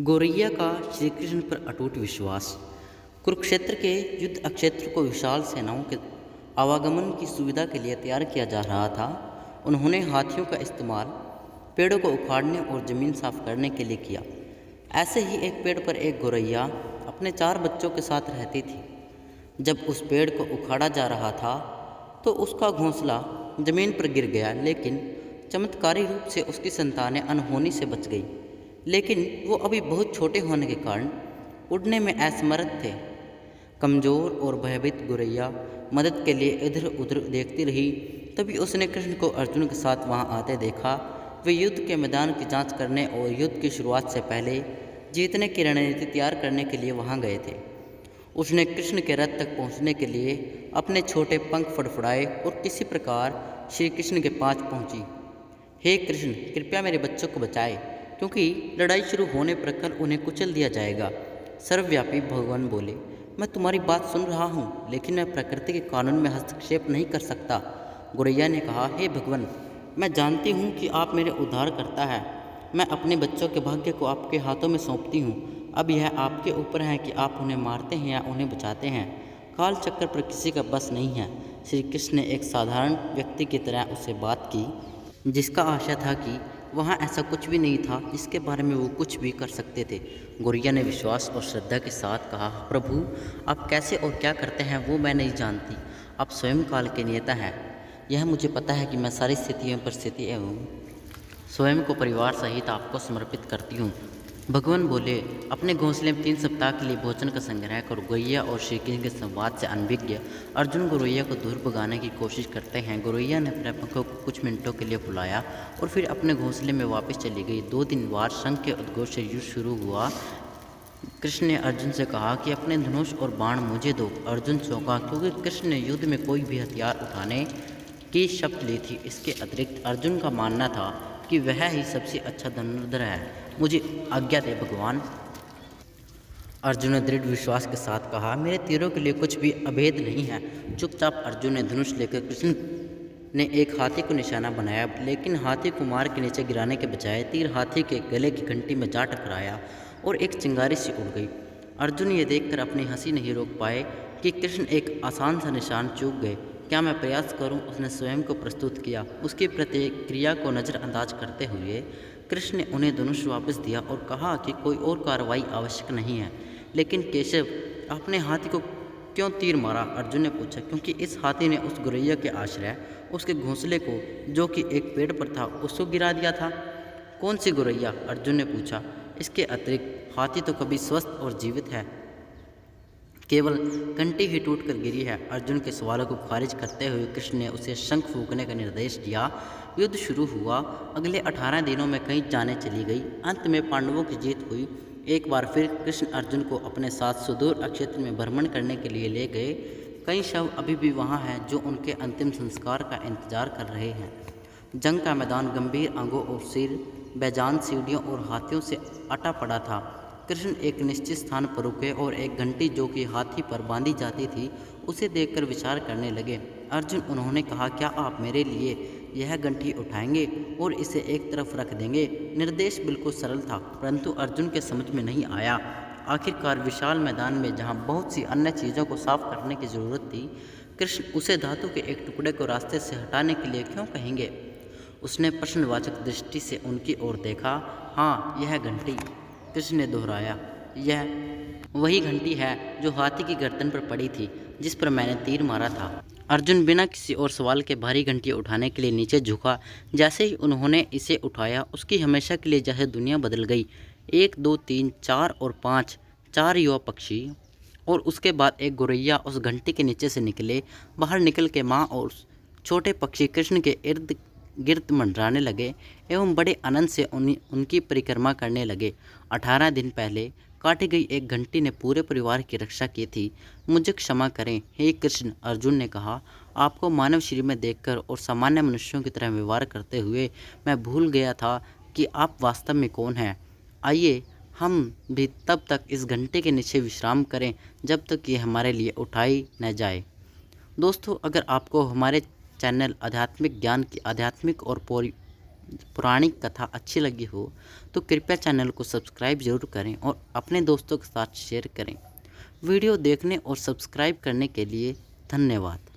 गौरैया का श्री कृष्ण पर अटूट विश्वास। कुरुक्षेत्र के युद्ध क्षेत्र को विशाल सेनाओं के आवागमन की सुविधा के लिए तैयार किया जा रहा था। उन्होंने हाथियों का इस्तेमाल पेड़ों को उखाड़ने और ज़मीन साफ करने के लिए किया। ऐसे ही एक पेड़ पर एक गौरैया अपने 4 बच्चों के साथ रहती थी। जब उस पेड़ को उखाड़ा जा रहा था तो उसका घोंसला जमीन पर गिर गया, लेकिन चमत्कारी रूप से उसकी संतानें अनहोनी से बच गई। लेकिन वो अभी बहुत छोटे होने के कारण उड़ने में असमर्थ थे। कमज़ोर और भयभीत गौरैया मदद के लिए इधर उधर देखती रही। तभी उसने कृष्ण को अर्जुन के साथ वहां आते देखा। वे युद्ध के मैदान की जांच करने और युद्ध की शुरुआत से पहले जीतने की रणनीति तैयार करने के लिए वहां गए थे। उसने कृष्ण के रथ तक पहुंचने के लिए अपने छोटे पंख फड़फड़ाए और किसी प्रकार श्री कृष्ण के पास पहुंची। हे कृष्ण, कृपया मेरे बच्चों को बचाए, क्योंकि लड़ाई शुरू होने पर कल उन्हें कुचल दिया जाएगा। सर्वव्यापी भगवान बोले, मैं तुम्हारी बात सुन रहा हूँ, लेकिन मैं प्रकृति के कानून में हस्तक्षेप नहीं कर सकता। गौरैया ने कहा, हे भगवान, मैं जानती हूँ कि आप मेरे उद्धार करता है। मैं अपने बच्चों के भाग्य को आपके हाथों में सौंपती हूँ। अब यह आपके ऊपर है कि आप उन्हें मारते हैं या उन्हें बचाते हैं। काल चक्र पर किसी का बस नहीं है। श्री कृष्ण ने एक साधारण व्यक्ति की तरह उससे बात की, जिसका आशा था कि वहाँ ऐसा कुछ भी नहीं था जिसके बारे में वो कुछ भी कर सकते थे। गौरैया ने विश्वास और श्रद्धा के साथ कहा, प्रभु, आप कैसे और क्या करते हैं वो मैं नहीं जानती। आप स्वयं काल के नियता हैं। यह मुझे पता है कि मैं सारी स्थितियों पर स्थिति एवं स्वयं को परिवार सहित आपको समर्पित करती हूँ। भगवान बोले, अपने घोंसले में 3 सप्ताह के लिए भोजन का संग्रह कर। गौरैया और श्री कृष्ण के संवाद से अनभिज्ञ अर्जुन गौरैया को दूर भगाने की कोशिश करते हैं। गौरैया ने अपने पंखों को कुछ मिनटों के लिए फुलाया और फिर अपने घोंसले में वापस चली गई। 2 दिन बाद शंख के उद्घोष से युद्ध शुरू हुआ। कृष्ण ने अर्जुन से कहा कि अपने धनुष और बाण मुझे दो। अर्जुन चौंका, क्योंकि कृष्ण ने युद्ध में कोई भी हथियार उठाने की शपथ ली थी। इसके अतिरिक्त अर्जुन का मानना था कि वह ही सबसे अच्छा धनुर्धर है। मुझे आज्ञा दे भगवान। अर्जुन ने दृढ़ विश्वास के साथ कहा, मेरे तीरों के लिए कुछ भी अभेद नहीं है। चुपचाप अर्जुन ने धनुष लेकर कृष्ण ने एक हाथी को निशाना बनाया, लेकिन हाथी को मार के नीचे गिराने के बजाय तीर हाथी के गले की घंटी में जा टकराया और एक चिंगारी सी उड़ गई। अर्जुन ये देखकर अपनी हंसी नहीं रोक पाए कि कृष्ण एक आसान सा निशान चूक गए। क्या मैं प्रयास करूं? उसने स्वयं को प्रस्तुत किया। उसकी प्रतिक्रिया को नज़रअंदाज करते हुए कृष्ण ने उन्हें धनुष वापस दिया और कहा कि कोई और कार्रवाई आवश्यक नहीं है। लेकिन केशव, आपने हाथी को क्यों तीर मारा? अर्जुन ने पूछा। क्योंकि इस हाथी ने उस गौरैया के आश्रय, उसके घोंसले को, जो कि एक पेड़ पर था, उसको गिरा दिया था। कौन सी गौरैया? अर्जुन ने पूछा। इसके अतिरिक्त हाथी तो कभी स्वस्थ और जीवित है, केवल घंटी ही टूट कर गिरी है। अर्जुन के सवालों को खारिज करते हुए कृष्ण ने उसे शंख फूंकने का निर्देश दिया। युद्ध शुरू हुआ। अगले 18 दिनों में कई जानें चली गई। अंत में पांडवों की जीत हुई। एक बार फिर कृष्ण अर्जुन को अपने साथ सुदूर क्षेत्र में भ्रमण करने के लिए ले गए। कई शव अभी भी वहाँ हैं जो उनके अंतिम संस्कार का इंतजार कर रहे हैं। जंग का मैदान गंभीर अंगों और सिर, बेजान सीढ़ियों और हाथियों से अटा पड़ा था। कृष्ण एक निश्चित स्थान पर रुके और एक घंटी जो कि हाथी पर बांधी जाती थी उसे देखकर विचार करने लगे। अर्जुन, उन्होंने कहा, क्या आप मेरे लिए यह घंटी उठाएंगे और इसे एक तरफ रख देंगे? निर्देश बिल्कुल सरल था, परंतु अर्जुन के समझ में नहीं आया। आखिरकार विशाल मैदान में जहाँ बहुत सी अन्य चीज़ों को साफ करने की जरूरत थी, कृष्ण उसे धातु के एक टुकड़े को रास्ते से हटाने के लिए क्यों कहेंगे? उसने प्रश्नवाचक दृष्टि से उनकी ओर देखा। हाँ, यह घंटी, कृष्ण ने दोहराया। यह वही घंटी है जो हाथी की गर्दन पर पड़ी थी, जिस पर मैंने तीर मारा था। अर्जुन बिना किसी और सवाल के भारी घंटी उठाने के लिए नीचे झुका। जैसे ही उन्होंने इसे उठाया, उसकी हमेशा के लिए जैसे दुनिया बदल गई। 1, 2, 3, 4 और 5, 4 युवा पक्षी और उसके बाद एक गौरैया उस घंटी के नीचे से निकले। बाहर निकल के माँ और छोटे पक्षी कृष्ण के इर्द गिर्द मंडराने लगे एवं बड़े आनंद से उनकी परिक्रमा करने लगे। 18 दिन पहले काटी गई एक घंटी ने पूरे परिवार की रक्षा की थी। मुझे क्षमा करें, हे कृष्ण, अर्जुन ने कहा। आपको मानव शरीर में देखकर और सामान्य मनुष्यों की तरह व्यवहार करते हुए मैं भूल गया था कि आप वास्तव में कौन हैं। आइए हम भी तब तक इस घंटे के नीचे विश्राम करें जब तक ये हमारे लिए उठाई न जाए। दोस्तों, अगर आपको हमारे चैनल आध्यात्मिक ज्ञान की आध्यात्मिक और पौराणिक कथा अच्छी लगी हो तो कृपया चैनल को सब्सक्राइब जरूर करें और अपने दोस्तों के साथ शेयर करें। वीडियो देखने और सब्सक्राइब करने के लिए धन्यवाद।